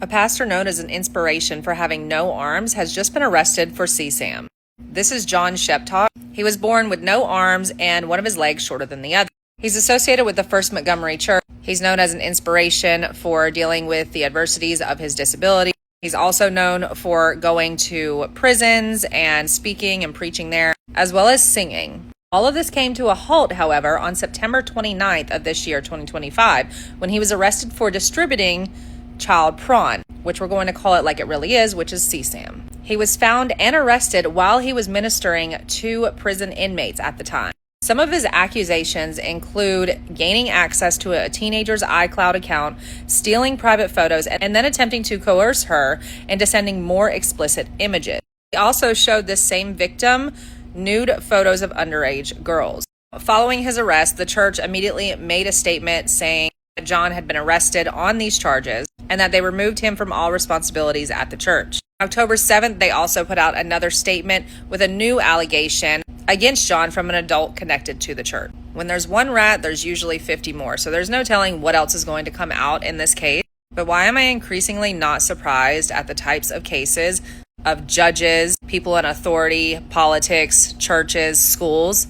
A pastor known as an inspiration for having no arms has just been arrested for CSAM. This is John Sheptock. He was born with no arms and one of his legs shorter than the other. He's associated with the First Montgomery Church. He's known as an inspiration for dealing with the adversities of his disability. He's also known for going to prisons and speaking and preaching there, as well as singing. All of this came to a halt, however, on September 29th of this year, 2025, when he was arrested for distributing child prawn, which we're going to call it like it really is, which is CSAM. He was found and arrested while he was ministering to prison inmates at the time. Some of his accusations include gaining access to a teenager's iCloud account, stealing private photos, and then attempting to coerce her into sending more explicit images. He also showed this same victim nude photos of underage girls. Following his arrest, the church immediately made a statement saying that John had been arrested on these charges and that they removed him from all responsibilities at the church. October 7th, they also put out another statement with a new allegation against John from an adult connected to the church. When there's one rat, there's usually 50 more, so there's no telling what else is going to come out in this case. But why am I increasingly not surprised at the types of cases of judges, people in authority, politics, churches, schools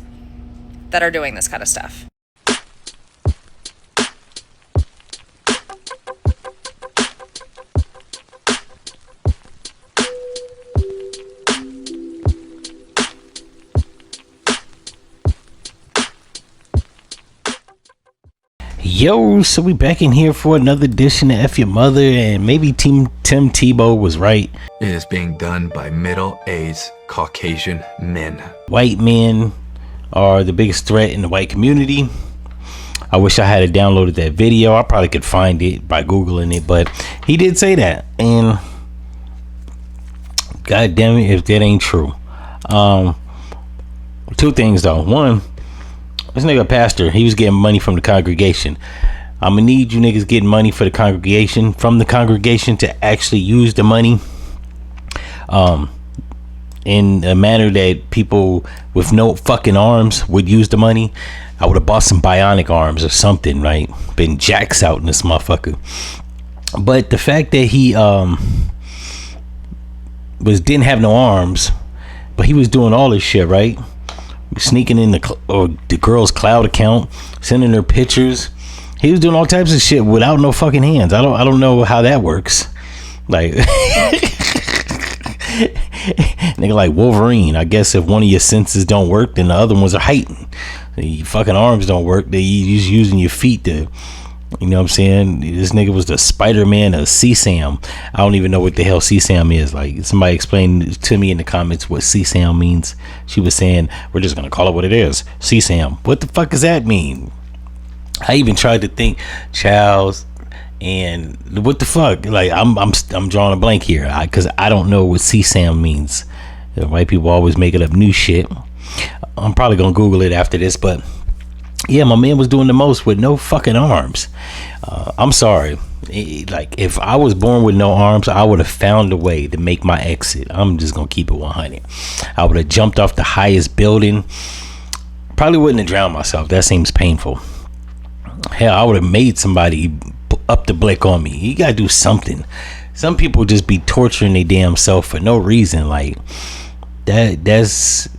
that are doing this kind of stuff? Yo, so we back in here for another edition of F-ya-Motha, and maybe Tim Tebow was right. It is being done by middle-aged Caucasian men. White men are the biggest threat in the white community. I wish I had downloaded that video. I probably could find it by Googling it, but he did say that, and god damn it if that ain't true. Two things though. One, this nigga pastor, he was getting money from the congregation. I'm gonna need you niggas getting money for the congregation, from the congregation, to actually use the money in a manner that people with no fucking arms would use the money. I would have bought some bionic arms or something, right? Been jacks out in this motherfucker. But the fact that he didn't have no arms, but he was doing all this shit, right? Sneaking in the girl's cloud account, sending her pictures. He was doing all types of shit without no fucking hands. I don't know how that works. Like nigga, like Wolverine. I guess if one of your senses don't work, then the other ones are heightened. Your fucking arms don't work. You just using your feet to, you know what I'm saying? This nigga was the Spider-Man of CSAM. I don't even know what the hell CSAM is. Like, somebody explained to me in the comments what CSAM means. She was saying, we're just gonna call it what it is, CSAM. What the fuck does that mean? I even tried to think Charles, and what the fuck? Like, I'm drawing a blank here, because I don't know what CSAM means. White people always making up new shit. I'm probably gonna Google it after this, but yeah, my man was doing the most with no fucking arms. I'm sorry. Like, if I was born with no arms, I would have found a way to make my exit. I'm just going to keep it 100. I would have jumped off the highest building. Probably wouldn't have drowned myself. That seems painful. Hell, I would have made somebody up the blick on me. You got to do something. Some people just be torturing their damn self for no reason. Like, that's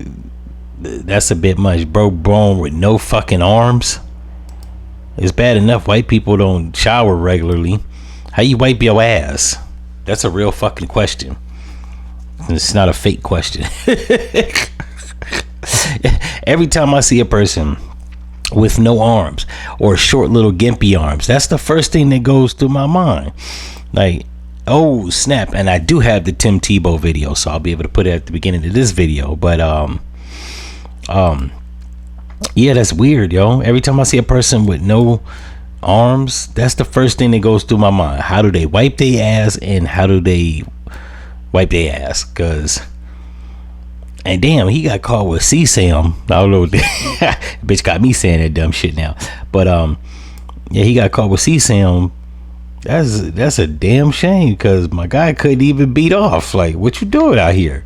a bit much. Bro, born with no fucking arms. It's bad enough white people don't shower regularly. How you wipe your ass? That's a real fucking question. It's not a fake question. Every time I see a person with no arms or short little gimpy arms, that's the first thing that goes through my mind. Like, oh snap. And I do have the Tim Tebow video, so I'll be able to put it at the beginning of this video. But yeah, that's weird, yo. Every time I see a person with no arms, that's the first thing that goes through my mind. How do they wipe their ass, and how do they wipe their ass? Cause, and damn, he got caught with CSAM. I don't know. Bitch got me saying that dumb shit now. But yeah, he got caught with CSAM. That's a damn shame, because my guy couldn't even beat off. Like, what you doing out here?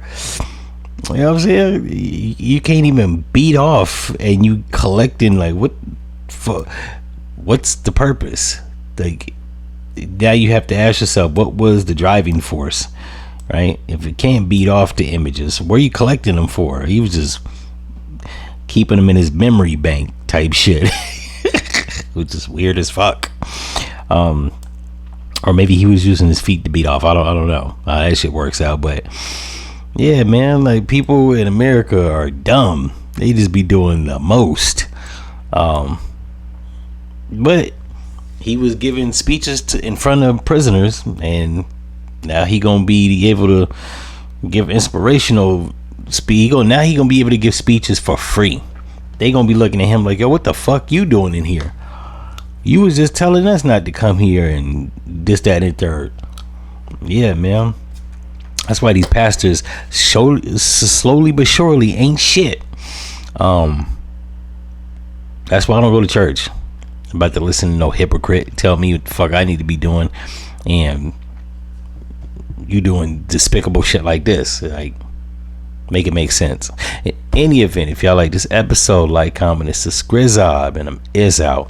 You know what I'm saying? You can't even beat off, and you collecting, like, what's the purpose? Like, now you have to ask yourself, what was the driving force, right? If it can't beat off the images, what are you collecting them for? He was just keeping them in his memory bank type shit, which is weird as fuck. Or maybe he was using his feet to beat off. I don't know how that shit works out. But yeah, man, like, people in America are dumb. They just be doing the most. But he was giving speeches in front of prisoners, and now he gonna be able to give inspirational speech. Now he gonna be able to give speeches for free. They gonna be looking at him like, yo, what the fuck you doing in here? You was just telling us not to come here and this, that, and third. Yeah, man. That's why these pastors slowly but surely ain't shit. That's why I don't go to church. I'm about to listen to no hypocrite tell me what the fuck I need to be doing, and you doing despicable shit like this. Like, make it make sense. In any event, if y'all like this episode, like, comment, it's the Scrizob, and I'm is out.